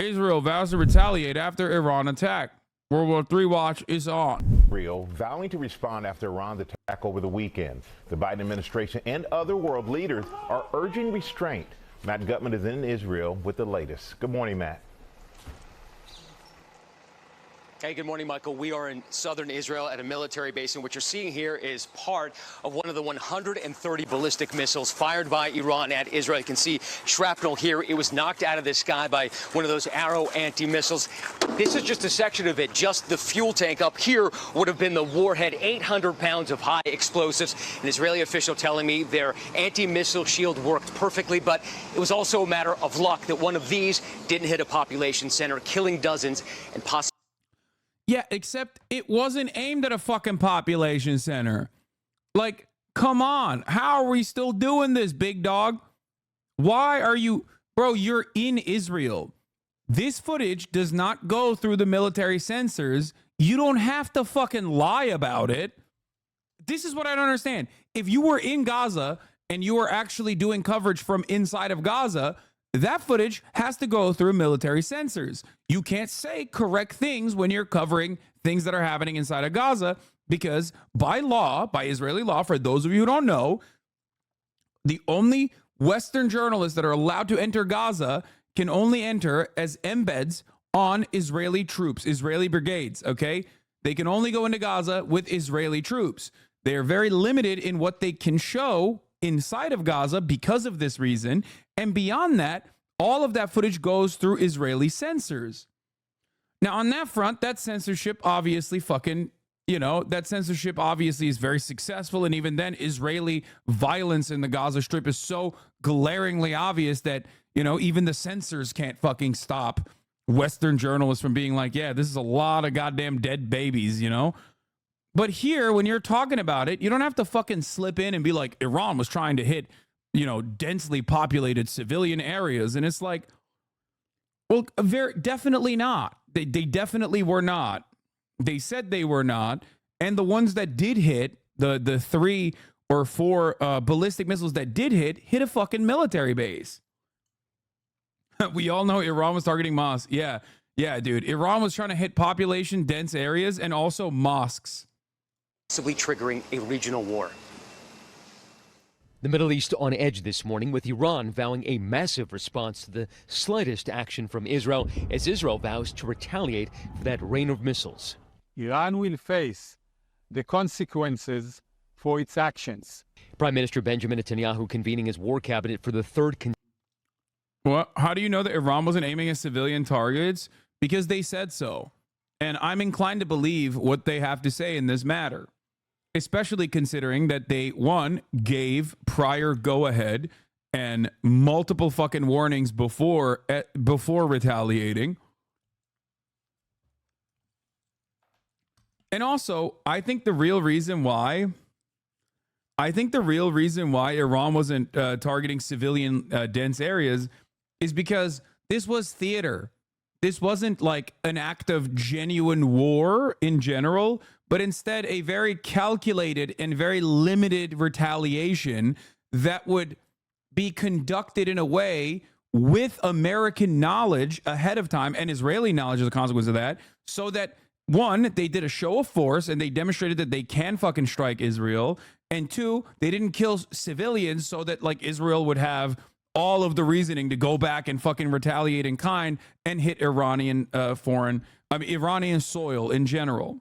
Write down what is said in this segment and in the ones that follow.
Israel vows to retaliate after Iran attack. World War III watch is on. Israel vowing to respond after Iran's attack over the weekend. The Biden administration and other world leaders are urging restraint. Matt Gutman is in Israel with the latest. Good morning, Matt. Hey, good morning, Michael. We are in southern Israel at a military base, and what you're seeing here is part of one of the 130 ballistic missiles fired by Iran at Israel. You can see shrapnel here. It was knocked out of the sky by one of those Arrow anti-missiles. This is just a section of it. Just the fuel tank up here would have been the warhead, 800 pounds of high explosives. An Israeli official telling me their anti-missile shield worked perfectly, but it was also a matter of luck that one of these didn't hit a population center, killing dozens and possibly. Yeah, except it wasn't aimed at a fucking population center. Like, come on. How are we still doing this, big dog? Why are you... Bro, you're in Israel. This footage does not go through the military censors. You don't have to fucking lie about it. This is what I don't understand. If you were in Gaza and you were actually doing coverage from inside of Gaza, that footage has to go through military censors. You can't say correct things when you're covering things that are happening inside of Gaza because by law, by Israeli law, for those of you who don't know, the only Western journalists that are allowed to enter Gaza can only enter as embeds on Israeli troops, Israeli brigades, okay? They can only go into Gaza with Israeli troops. They are very limited in what they can show inside of Gaza because of this reason. And beyond that, all of that footage goes through Israeli censors. Now, on that front, that censorship obviously that censorship obviously is very successful. And even then, Israeli violence in the Gaza Strip is so glaringly obvious that, even the censors can't fucking stop Western journalists from being like, yeah, this is a lot of goddamn dead babies, But here, when you're talking about it, you don't have to fucking slip in and be like, Iran was trying to hit, densely populated civilian areas. And it's like, well, definitely not. They definitely were not. They said they were not. And the ones that did hit, the 3 or 4 ballistic missiles that did hit a fucking military base. We all know Iran was targeting mosques. Yeah, dude. Iran was trying to hit population dense areas and also mosques. Possibly triggering a regional war. The Middle East on edge this morning with Iran vowing a massive response to the slightest action from Israel as Israel vows to retaliate for that rain of missiles. Iran will face the consequences for its actions. Prime Minister Benjamin Netanyahu convening his war cabinet for the third. Well, how do you know that Iran wasn't aiming at civilian targets? Because they said so. And I'm inclined to believe what they have to say in this matter. Especially considering that they, one, gave prior go-ahead and multiple fucking warnings before retaliating. And also, I think the real reason why Iran wasn't targeting civilian dense areas is because this was theater. This wasn't like an act of genuine war in general, but instead a very calculated and very limited retaliation that would be conducted in a way with American knowledge ahead of time and Israeli knowledge as a consequence of that, so that, one, they did a show of force and they demonstrated that they can fucking strike Israel, and two, they didn't kill civilians so that like Israel would have all of the reasoning to go back and fucking retaliate in kind and hit Iranian soil in general.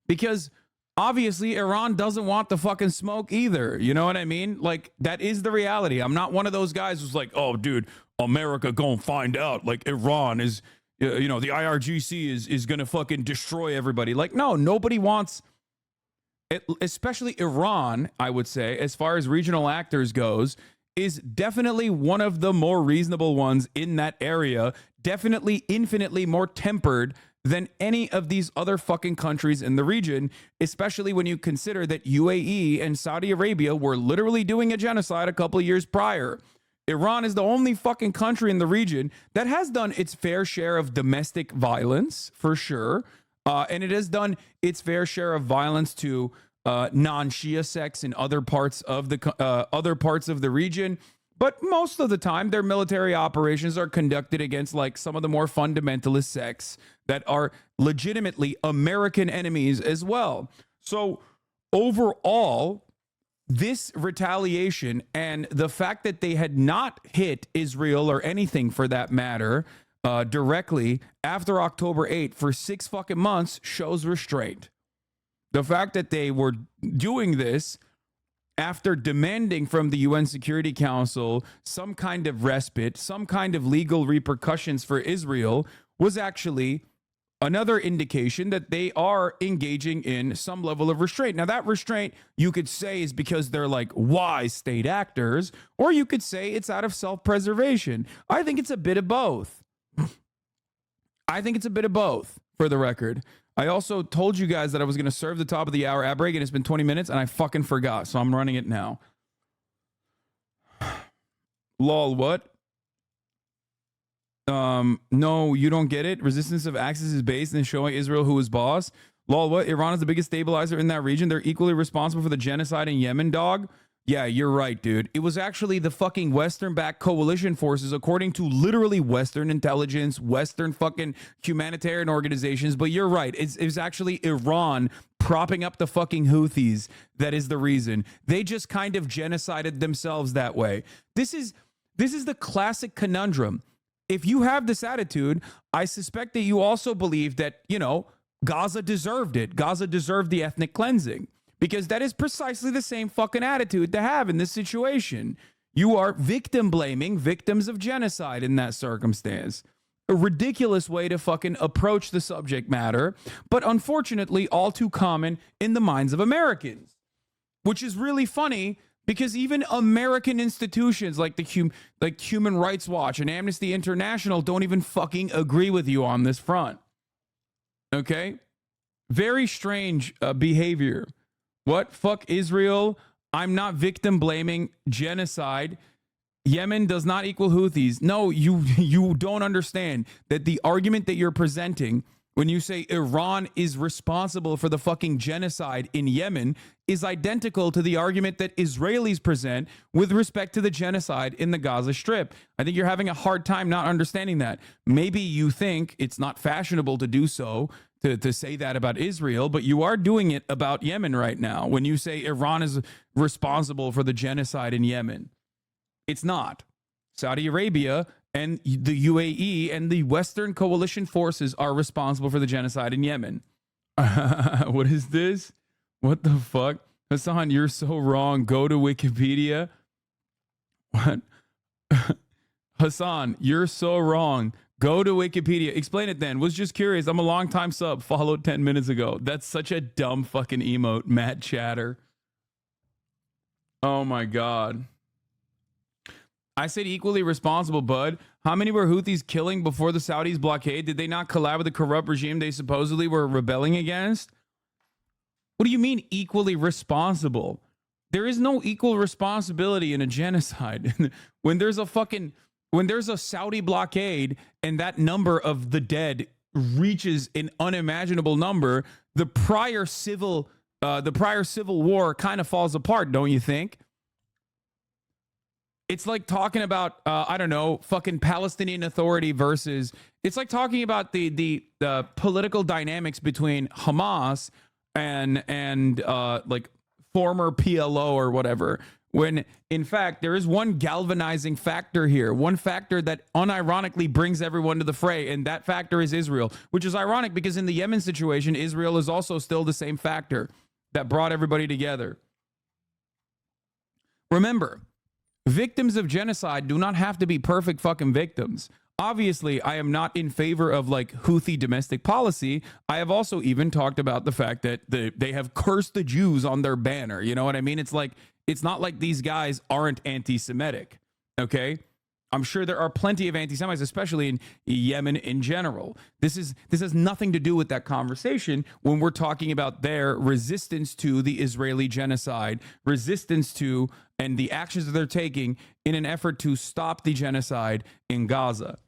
Because obviously Iran doesn't want the fucking smoke either. You know what I mean? Like, that is the reality. I'm not one of those guys who's like, oh, dude, America gonna find out. Like, Iran is, the IRGC is gonna fucking destroy everybody. Like, no, nobody wants, especially Iran, I would say, as far as regional actors goes, is definitely one of the more reasonable ones in that area. Definitely infinitely more tempered than any of these other fucking countries in the region, especially when you consider that UAE and Saudi Arabia were literally doing a genocide a couple of years prior. Iran is the only fucking country in the region that has done its fair share of domestic violence, for sure. And it has done its fair share of violence to non-Shia sects in other parts of the region. But most of the time, their military operations are conducted against like some of the more fundamentalist sects that are legitimately American enemies as well. So overall, this retaliation and the fact that they had not hit Israel or anything for that matter directly after October 8th for 6 fucking months shows restraint. The fact that they were doing this after demanding from the UN Security Council some kind of respite, some kind of legal repercussions for Israel, was actually another indication that they are engaging in some level of restraint. Now, that restraint you could say is because they're like wise state actors, or you could say it's out of self-preservation. I think it's a bit of both. I think it's a bit of both, for the record. I also told you guys that I was going to serve the top of the hour ad break, and it's been 20 minutes, and I fucking forgot, so I'm running it now. Lol, what? No, you don't get it. Resistance of Axis is based in showing Israel who is boss. Lol, what? Iran is the biggest stabilizer in that region. They're equally responsible for the genocide in Yemen, dog. Yeah, you're right, dude. It was actually the fucking Western-backed coalition forces, according to literally Western intelligence, Western fucking humanitarian organizations. But you're right. It's actually Iran propping up the fucking Houthis that is the reason. They just kind of genocided themselves that way. This is the classic conundrum. If you have this attitude, I suspect that you also believe that, you know, Gaza deserved it. Gaza deserved the ethnic cleansing. Because that is precisely the same fucking attitude to have in this situation. You are victim blaming victims of genocide in that circumstance. A ridiculous way to fucking approach the subject matter, but unfortunately all too common in the minds of Americans. Which is really funny because even American institutions like Human Rights Watch and Amnesty International don't even fucking agree with you on this front. Okay? Very strange behavior. What? Fuck Israel. I'm not victim blaming genocide. Yemen does not equal Houthis. No, you don't understand that the argument that you're presenting when you say Iran is responsible for the fucking genocide in Yemen is identical to the argument that Israelis present with respect to the genocide in the Gaza Strip. I think you're having a hard time not understanding that. Maybe you think it's not fashionable to do so, to say that about Israel, but you are doing it about Yemen right now. When you say Iran is responsible for the genocide in Yemen, it's not. Saudi Arabia and the UAE and the Western coalition forces are responsible for the genocide in Yemen. What is this? What the fuck? Hasan, you're so wrong. Go to Wikipedia. What? Hasan, you're so wrong. Go to Wikipedia. Explain it then. Was just curious. I'm a long-time sub. Followed 10 minutes ago. That's such a dumb fucking emote. Matt Chatter. Oh my God. I said equally responsible, bud. How many were Houthis killing before the Saudis blockade? Did they not collab with the corrupt regime they supposedly were rebelling against? What do you mean equally responsible? There is no equal responsibility in a genocide. When there's a Saudi blockade and that number of the dead reaches an unimaginable number, the prior civil war kind of falls apart, don't you think? It's like talking about I don't know, fucking Palestinian Authority versus. It's like talking about the political dynamics between Hamas and like former PLO or whatever. When in fact there is one galvanizing factor here, one factor that unironically brings everyone to the fray, and that factor is Israel, which is ironic because in the Yemen situation, Israel is also still the same factor that brought everybody together. Remember, victims of genocide do not have to be perfect fucking victims. Obviously, I am not in favor of like Houthi domestic policy. I have also even talked about the fact that they have cursed the Jews on their banner. You know what I mean? It's like, it's not like these guys aren't anti-Semitic, okay? I'm sure there are plenty of anti-Semites, especially in Yemen in general. This has nothing to do with that conversation when we're talking about their resistance to the Israeli genocide, resistance to and the actions that they're taking in an effort to stop the genocide in Gaza.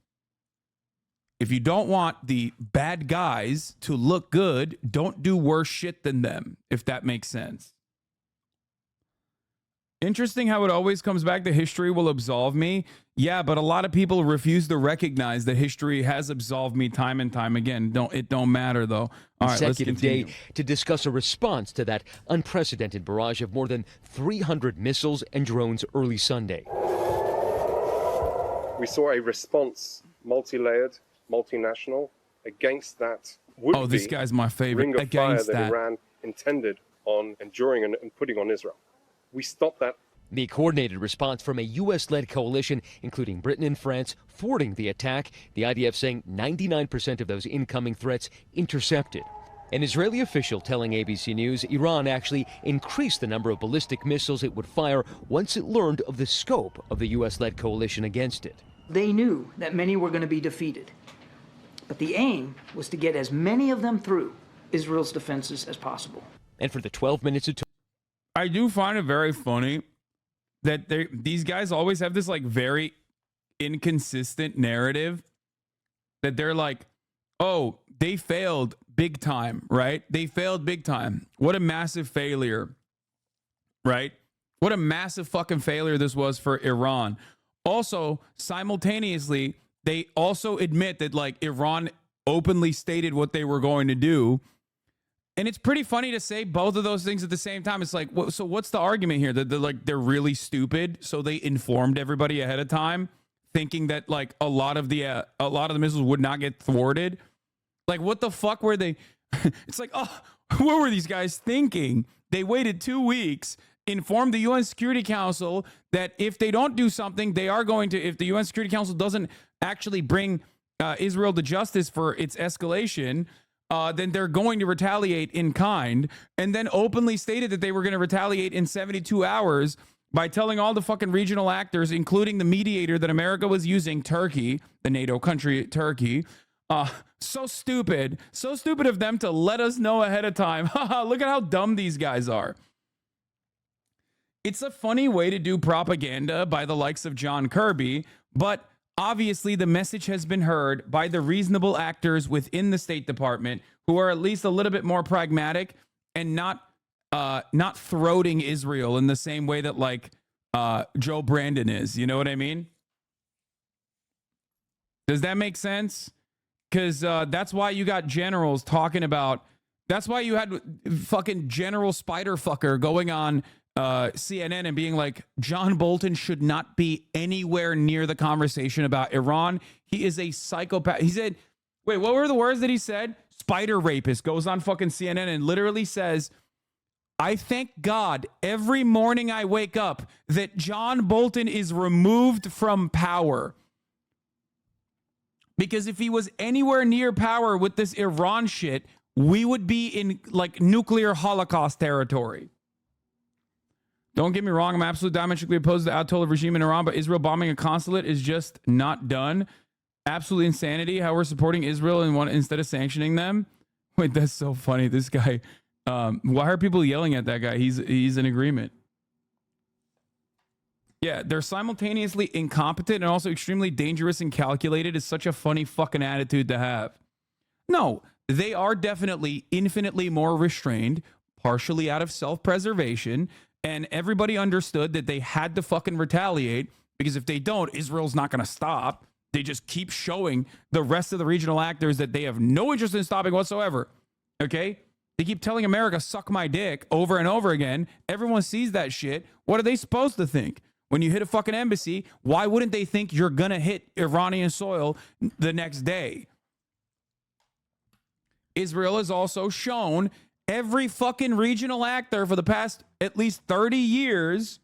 If you don't want the bad guys to look good, don't do worse shit than them, if that makes sense. Interesting how it always comes back to history will absolve me. Yeah, but a lot of people refuse to recognize that history has absolved me time and time again. It don't matter though. All right, let's Consecutive continue. day to discuss a response to that unprecedented barrage of more than 300 missiles and drones early Sunday. We saw a response, multi-layered, multinational, against that Oh, this guy's my favorite. ring of fire Against that that. Iran intended on enduring and putting on Israel. We stopped that. The coordinated response from a U.S.-led coalition, including Britain and France, thwarting the attack. The IDF saying 99% of those incoming threats intercepted. An Israeli official telling ABC News Iran actually increased the number of ballistic missiles it would fire once it learned of the scope of the U.S.-led coalition against it. They knew that many were going to be defeated, but the aim was to get as many of them through Israel's defenses as possible. And for the 12 minutes it took, I do find it very funny that these guys always have this like very inconsistent narrative that they're like, oh, they failed big time, right? They failed big time. What a massive failure, right? What a massive fucking failure this was for Iran. Also, simultaneously, they also admit that like Iran openly stated what they were going to do. And it's pretty funny to say both of those things at the same time. It's like, so what's the argument here? That they're really stupid, so they informed everybody ahead of time, thinking that like a lot of the missiles would not get thwarted. Like, what the fuck were they? It's like, oh, what were these guys thinking? They waited 2 weeks, informed the UN Security Council that if they don't do something, they are going to. If the UN Security Council doesn't actually bring Israel to justice for its escalation, then they're going to retaliate in kind, and then openly stated that they were going to retaliate in 72 hours by telling all the fucking regional actors, including the mediator that America was using, Turkey, the NATO country, Turkey. So stupid of them to let us know ahead of time. Look at how dumb these guys are. It's a funny way to do propaganda by the likes of John Kirby, but obviously, the message has been heard by the reasonable actors within the State Department who are at least a little bit more pragmatic and not throating Israel in the same way that like Joe Brandon is. You know what I mean? Does that make sense? Because that's why you got generals talking about. That's why you had fucking General Spiderfucker going on CNN and being like, John Bolton should not be anywhere near the conversation about Iran. He is a psychopath. He said, wait, what were the words that he said? Spider rapist. Goes on fucking CNN and literally says, I thank God every morning I wake up that John Bolton is removed from power. Because if he was anywhere near power with this Iran shit, we would be in like nuclear Holocaust territory. Don't get me wrong, I'm absolutely diametrically opposed to the Ayatollah regime in Iran, but Israel bombing a consulate is just not done. Absolute insanity how we're supporting Israel instead of sanctioning them. Wait, that's so funny. This guy, why are people yelling at that guy? He's in agreement. Yeah, they're simultaneously incompetent and also extremely dangerous and calculated. Is such a funny fucking attitude to have. No, they are definitely infinitely more restrained, partially out of self-preservation. And everybody understood that they had to fucking retaliate because if they don't, Israel's not going to stop. They just keep showing the rest of the regional actors that they have no interest in stopping whatsoever. Okay? They keep telling America, suck my dick over and over again. Everyone sees that shit. What are they supposed to think? When you hit a fucking embassy, why wouldn't they think you're going to hit Iranian soil the next day? Israel has also shown every fucking regional actor for the past at least 30 years,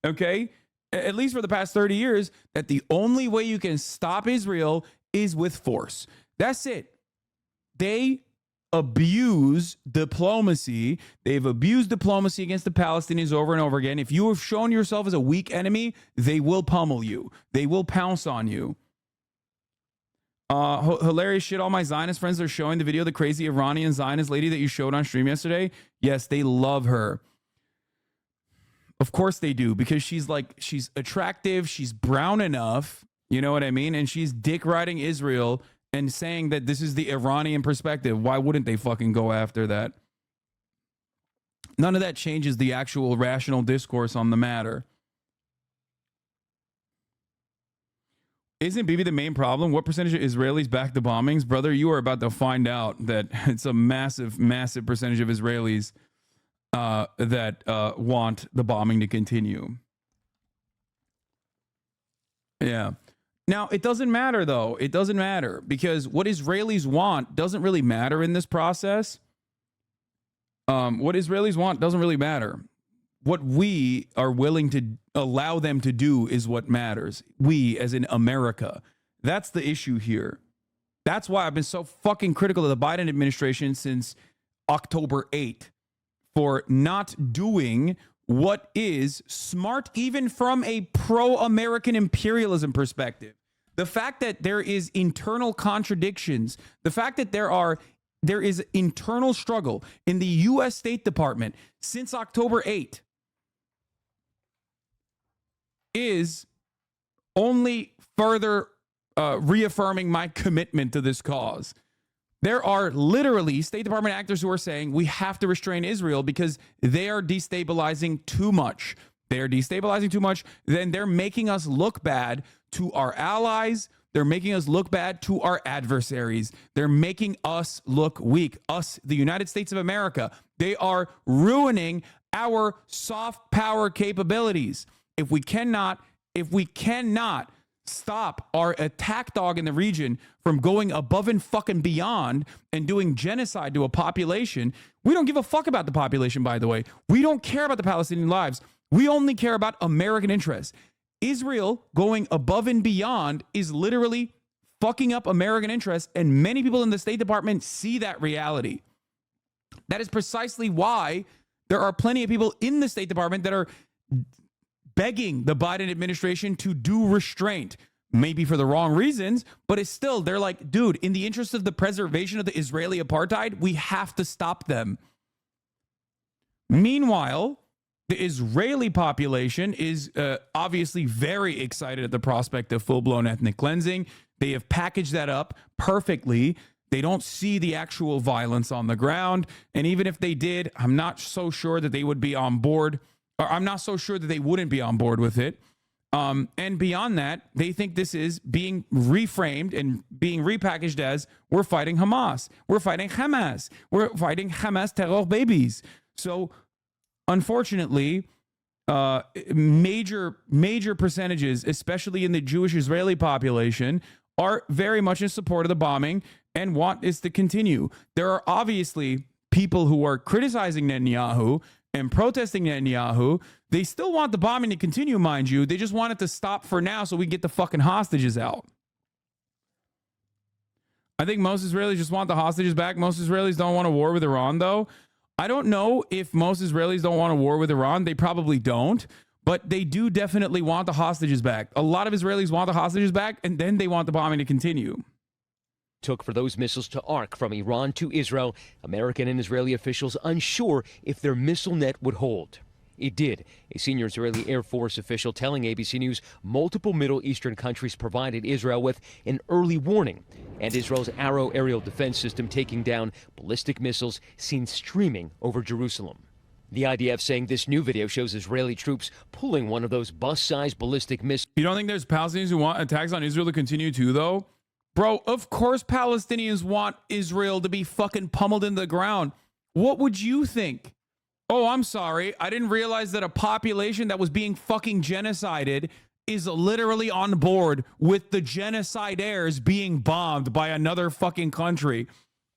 okay, at least for the past 30 years, that the only way you can stop Israel is with force. That's it. They abuse diplomacy. They've abused diplomacy against the Palestinians over and over again. If you have shown yourself as a weak enemy, they will pummel you. They will pounce on you. Hilarious shit. All my Zionist friends are showing the video of the crazy Iranian Zionist lady that you showed on stream yesterday. Yes, they love her. Of course they do, because she's attractive. She's brown enough. You know what I mean? And she's dick riding Israel and saying that this is the Iranian perspective. Why wouldn't they fucking go after that? None of that changes the actual rational discourse on the matter. Isn't Bibi the main problem? What percentage of Israelis back the bombings? Brother, you are about to find out that it's a massive, massive percentage of Israelis that want the bombing to continue. Yeah. Now, it doesn't matter, though. It doesn't matter because what Israelis want doesn't really matter in this process. What Israelis want doesn't really matter. What we are willing to allow them to do is what matters. We, as in America. That's the issue here. That's why I've been so fucking critical of the Biden administration since October 8th for not doing what is smart, even from a pro-American imperialism perspective. The fact that there is internal contradictions, the fact that there is internal struggle in the U.S. State Department since October 8th is only further reaffirming my commitment to this cause. There are literally State Department actors who are saying we have to restrain Israel because they are destabilizing too much. They are destabilizing too much. Then they're making us look bad to our allies. They're making us look bad to our adversaries. They're making us look weak. Us, the United States of America. They are ruining our soft power capabilities. If we cannot stop our attack dog in the region from going above and fucking beyond and doing genocide to a population, we don't give a fuck about the population, by the way. We don't care about the Palestinian lives. We only care about American interests. Israel going above and beyond is literally fucking up American interests, and many people in the State Department see that reality. That is precisely why there are plenty of people in the State Department that are begging the Biden administration to do restraint, maybe for the wrong reasons, but it's still, they're like, dude, in the interest of the preservation of the Israeli apartheid, we have to stop them. Meanwhile, the Israeli population is obviously very excited at the prospect of full-blown ethnic cleansing. They have packaged that up perfectly. They don't see the actual violence on the ground. And even if they did, I'm not so sure that they would be on board. Or I'm not so sure that they wouldn't be on board with it. And beyond that, they think this is being reframed and being repackaged as we're fighting Hamas. We're fighting Hamas. We're fighting Hamas terror babies. So unfortunately, major percentages, especially in the Jewish Israeli population, are very much in support of the bombing and want this to continue. There are obviously people who are criticizing Netanyahu and protesting Netanyahu. They still want the bombing to continue, mind you. They just want it to stop for now so we get the fucking hostages out. I think most Israelis just want the hostages back. Most Israelis don't want a war with Iran, though. I don't know if most Israelis don't want a war with Iran. They probably don't, but they do definitely want the hostages back. A lot of Israelis want the hostages back, and then they want the bombing to continue. Took for those missiles to arc from Iran to Israel, American and Israeli officials unsure if their missile net would hold. It did. A senior Israeli Air Force official telling ABC News multiple Middle Eastern countries provided Israel with an early warning, and Israel's Arrow aerial defense system taking down ballistic missiles seen streaming over Jerusalem. The IDF saying this new video shows Israeli troops pulling one of those bus-sized ballistic missiles. You don't think there's Palestinians who want attacks on Israel to continue too, though? Bro, of course Palestinians want Israel to be fucking pummeled into the ground. What would you think? Oh, I'm sorry. I didn't realize that a population that was being fucking genocided is literally on board with the genocidaires being bombed by another fucking country.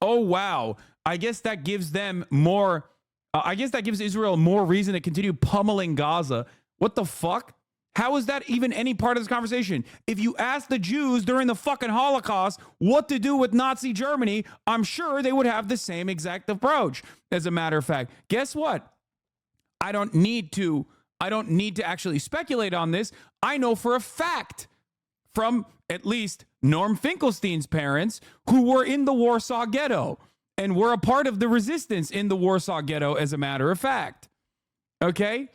Oh, wow. I guess that gives them more... I guess that gives Israel more reason to continue pummeling Gaza. What the fuck? How is that even any part of this conversation? If you ask the Jews during the fucking Holocaust what to do with Nazi Germany, I'm sure they would have the same exact approach. As a matter of fact, guess what? I don't need to actually speculate on this. I know for a fact from at least Norm Finkelstein's parents who were in the Warsaw Ghetto and were a part of the resistance in the Warsaw Ghetto, as a matter of fact. Okay?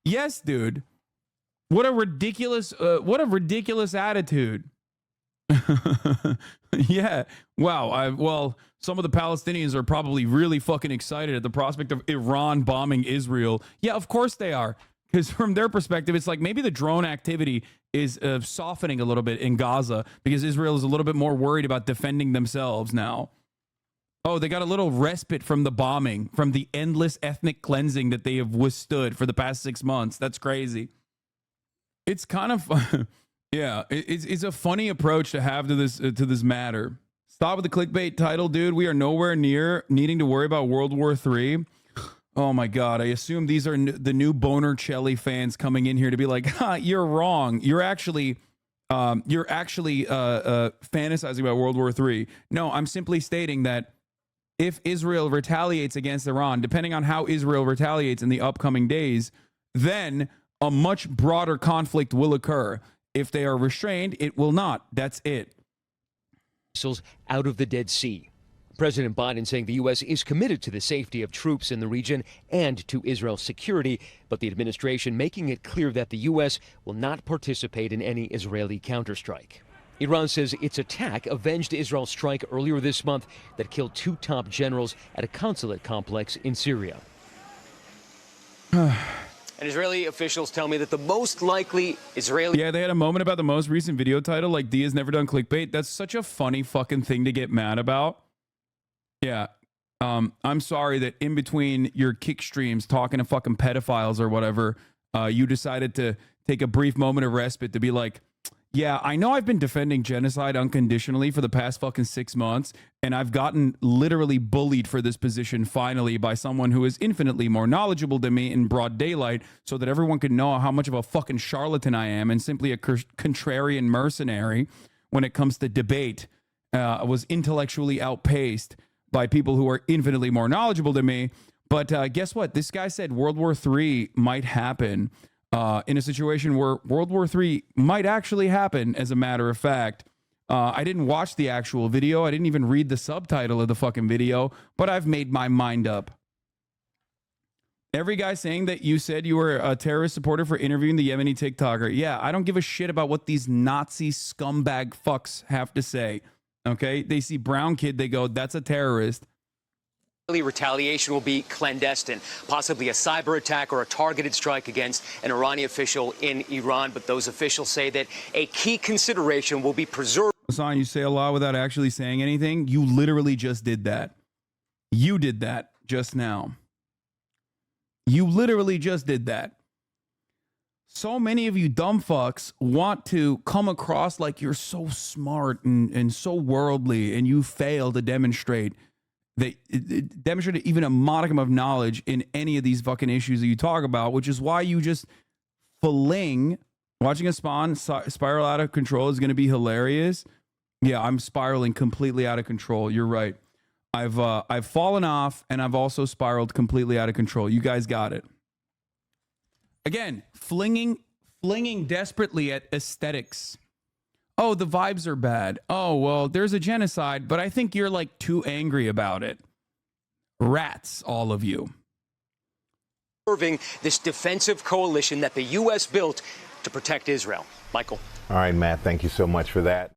Yes, dude. What a ridiculous attitude. Yeah. Wow. Well, some of the Palestinians are probably really fucking excited at the prospect of Iran bombing Israel. Yeah, of course they are. Because from their perspective, it's like maybe the drone activity is softening a little bit in Gaza because Israel is a little bit more worried about defending themselves now. Oh, they got a little respite from the bombing, from the endless ethnic cleansing that they have withstood for the past 6 months. That's crazy. It's kind of, yeah, it's a funny approach to have to this matter. Stop with the clickbait title, dude. We are nowhere near needing to worry about World War III. Oh my God! I assume these are the new Bonercelli fans coming in here to be like, "Ha, you're wrong. You're actually fantasizing about World War III." No, I'm simply stating that if Israel retaliates against Iran, depending on how Israel retaliates in the upcoming days, then a much broader conflict will occur. If they are restrained, it will not. That's it. Missiles out of the Dead Sea. President Biden saying the U.S. is committed to the safety of troops in the region and to Israel's security, but the administration making it clear that the U.S. will not participate in any Israeli counterstrike. Iran says its attack avenged Israel's strike earlier this month that killed 2 top generals at a consulate complex in Syria. And Israeli officials tell me that the most likely Israeli... Yeah, they had a moment about the most recent video title, like Dia's never done clickbait. That's such a funny fucking thing to get mad about. Yeah. I'm sorry that in between your kick streams talking to fucking pedophiles or whatever, you decided to take a brief moment of respite to be like, yeah, I know I've been defending genocide unconditionally for the past fucking 6 months, and I've gotten literally bullied for this position finally by someone who is infinitely more knowledgeable than me in broad daylight so that everyone could know how much of a fucking charlatan I am and simply a contrarian mercenary when it comes to debate. I was intellectually outpaced by people who are infinitely more knowledgeable than me. But guess what? This guy said World War III might happen in a situation where World War III might actually happen, as a matter of fact. I didn't watch the actual video. I didn't even read the subtitle of the fucking video, but I've made my mind up. Every guy saying that you said you were a terrorist supporter for interviewing the Yemeni TikToker. Yeah, I don't give a shit about what these Nazi scumbag fucks have to say. Okay, they see brown kid, they go, that's a terrorist. Retaliation will be clandestine, possibly a cyber attack or a targeted strike against an Iranian official in Iran. But those officials say that a key consideration will be preserved. Hasan, you say a lot without actually saying anything. You literally just did that. You did that just now. You literally just did that. So many of you dumb fucks want to come across like you're so smart and so worldly, and you fail to demonstrate even a modicum of knowledge in any of these fucking issues that you talk about, which is why you just fling. Watching a spawn spiral out of control is going to be hilarious. Yeah, I'm spiraling completely out of control. You're right. I've fallen off, and I've also spiraled completely out of control. You guys got it. Again, flinging desperately at aesthetics. Oh, the vibes are bad. Oh, well, there's a genocide, but I think you're like too angry about it. Rats, all of you. Serving this defensive coalition that the U.S. built to protect Israel. Michael. All right, Matt, thank you so much for that.